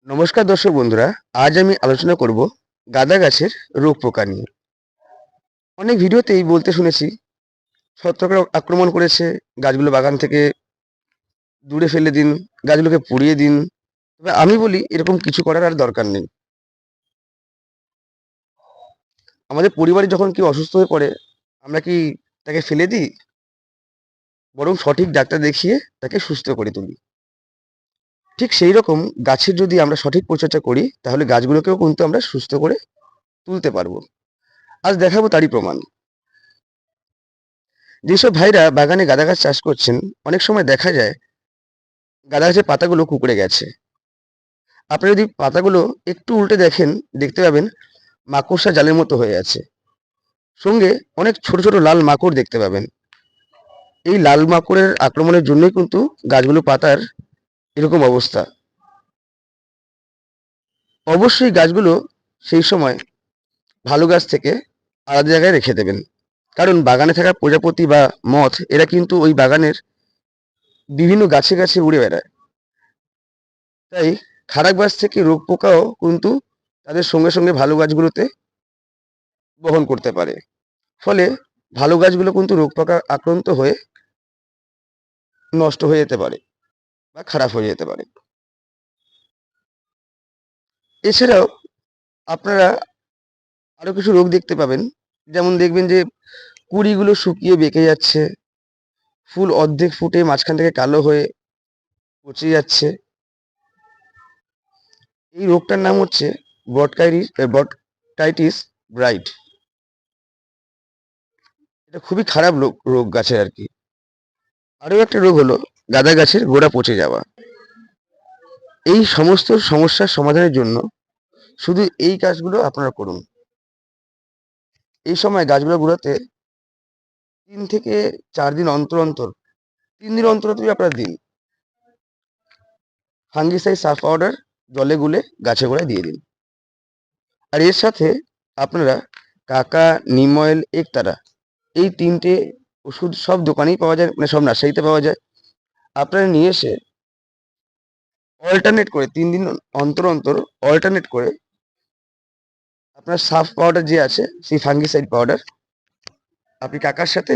নমস্কার দর্শক বন্ধুরা, আজ আমি আলোচনা করব গাঁদা গাছের রোগ পোকা নিয়ে। অনেক ভিডিওতেই বলতে শুনেছি ছত্রাক আক্রমণ করেছে, গাছগুলো বাগান থেকে দূরে ফেলে দিন, গাছগুলোকে পুড়িয়ে দিন। তবে আমি বলি এরকম কিছু করার আর দরকার নেই। আমাদের পরিবারে যখন কেউ অসুস্থ হয়ে পড়ে, আমরা কি তাকে ফেলে দিই? বরং সঠিক ডাক্তার দেখিয়ে তাকে সুস্থ করে তুলি। ঠিক সেই রকম গাছের যদি আমরা সঠিক পরিচর্যা করি, তাহলে গাছগুলোকেও কিন্তু আমরা সুস্থ করে তুলতে পারবো। আজ দেখাবো তারই প্রমাণ। যেসব ভাইরা বাগানে গাঁদা গাছ চাষ করছেন, অনেক সময় দেখা যায় গাঁদা গাছের পাতাগুলো কুঁকড়ে গেছে। আপনি যদি পাতাগুলো একটু উল্টে দেখেন, দেখতে পাবেন মাকড়সা জালের মতো হয়ে আছে। সঙ্গে অনেক ছোট ছোট লাল মাকড় দেখতে পাবেন। এই লাল মাকড়ের আক্রমণের জন্যই কিন্তু গাছগুলো পাতার এরকম অবস্থা। অবশ্যই গাছগুলো সেই সময় ভালো গাছ থেকে আলাদা জায়গায় রেখে দেবেন, কারণ বাগানে থাকা প্রজাপতি বা মথ এরা কিন্তু ওই বাগানের বিভিন্ন গাছে গাছে উড়ে বেড়ায়। তাই খারাপ গাছ থেকে রোগ পোকাও কিন্তু তাদের সঙ্গে সঙ্গে ভালো গাছগুলোতে বহন করতে পারে। ফলে ভালো গাছগুলো কিন্তু রোগ পোকা আক্রান্ত হয়ে নষ্ট হয়ে যেতে পারে বা খারাপ হয়ে যেতে পারে। এছাড়াও আপনারা আরো কিছু রোগ দেখতে পাবেন। যেমন দেখবেন যে কুঁড়িগুলো শুকিয়ে বেঁকে যাচ্ছে, ফুল অর্ধেক ফুটে মাঝখান থেকে কালো হয়ে পচে যাচ্ছে। এই রোগটার নাম হচ্ছে বটকাইটিস ব্রাইট। এটা খুবই খারাপ রোগ গাছের আর কি। আরো একটা রোগ হলো গাঁদা গাছের গোড়া পচে যাওয়া। এই সমস্ত সমস্যার সমাধানের জন্য শুধু এই কাজগুলো আপনারা করুন। এই সময় গাছগুলোর গোড়াতে 3 থেকে 4 দিন অন্তর অন্তর, 3 দিন অন্তর অন্তরই আপনারা দিন ফাঙ্গিসাইড সার পাউডার জলে গুলে গাছের গোড়ায় দিয়ে দিন। আর এর সাথে আপনারা কাকা, নিম অয়েল, একতারা, এই 3টে ওষুধ সব দোকানেই পাওয়া যায়, মানে সব নার্সারিতে পাওয়া যায়। আপনারা নিয়ে এসে অল্টারনেট করে 3 দিন অন্তর অন্তর অল্টারনেট করে আপনার সাফ পাউডার যে আছে, সেই ফাঙ্গিসাইড পাউডার আপনি কাকার সাথে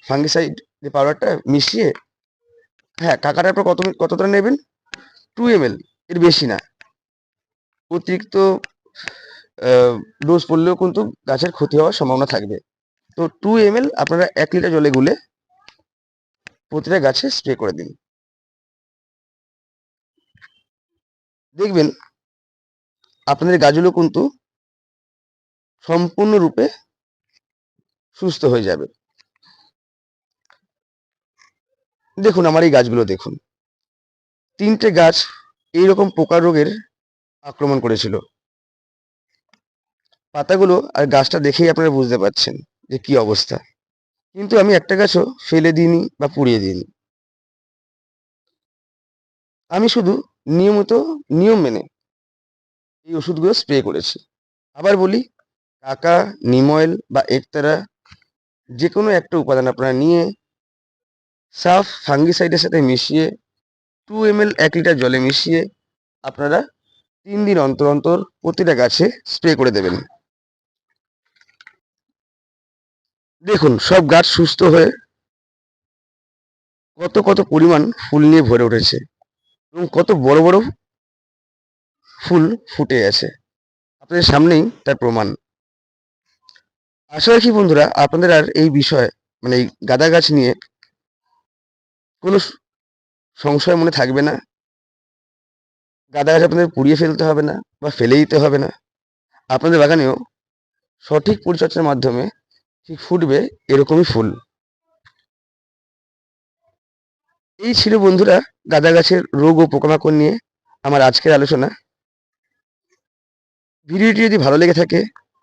ফাঙ্গিসাইড যে পাউডারটা মিশিয়ে, হ্যাঁ, কাকাটা আপনার কতটা নেবেন? 2 ml, এর বেশি না। অতিরিক্ত ডোজ পড়লেও কিন্তু গাছের ক্ষতি হওয়ার সম্ভাবনা থাকবে। তো 2 ml আপনারা 1 লিটার জলে গুলে প্রতিটা গাছে স্প্রে করে দিন। দেখবেন আপনাদের গাছগুলো কিন্তু সম্পূর্ণরূপে সুস্থ হয়ে যাবে। দেখুন আমার এই গাছগুলো দেখুন, 3টে গাছ এইরকম পোকা রোগের আক্রমণ করেছিল। পাতাগুলো আর গাছটা দেখেই আপনারা বুঝতে পারছেন যে কি অবস্থা। কিন্তু আমি একটা গাছও ফেলে দিইনি বা পুড়িয়ে দিইনি। আমি শুধু নিয়মিত নিয়ম মেনে এই ওষুধগুলো স্প্রে করেছি। আবার বলি, কাকা, নিম অয়েল বা একতারা যে কোনো একটা উপাদান আপনারা নিয়ে সাফ ফাঙ্গিসাইডের সাথে মিশিয়ে 2 ml 1 লিটার জলে মিশিয়ে আপনারা 3 দিন অন্তর অন্তর প্রতিটা গাছে স্প্রে করে দেবেন। দেখুন সব গাছ সুস্থ হয়ে কত কত পরিমাণ ফুল নিয়ে ভরে উঠেছে এবং কত বড় বড় ফুল ফুটে আছে। আপনাদের সামনেই তার প্রমাণ। আশা রাখি বন্ধুরা আপনাদের আর এই বিষয়ে, মানে এই গাঁদা গাছ নিয়ে কোনো সংশয় মনে থাকবে না। গাঁদা গাছ আপনাদের পুড়িয়ে ফেলতে হবে না বা ফেলে দিতে হবে না। আপনাদের বাগানেও সঠিক পরিচর্যার মাধ্যমে ঠিক ফুটবে এরকমই ফুল। এই ছিল বন্ধুরা গাঁদা গাছের রোগ ও পোকামাকড় নিয়ে আমার আজকের আলোচনা। ভিডিওটি যদি ভালো লেগে থাকে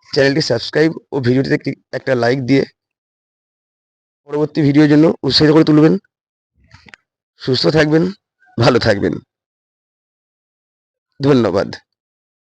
চ্যানেলটি সাবস্ক্রাইব ও ভিডিওটিতে একটা লাইক দিয়ে পরবর্তী ভিডিওর জন্য উৎসাহিত করে তুলবেন। সুস্থ থাকবেন, ভালো থাকবেন। ধন্যবাদ।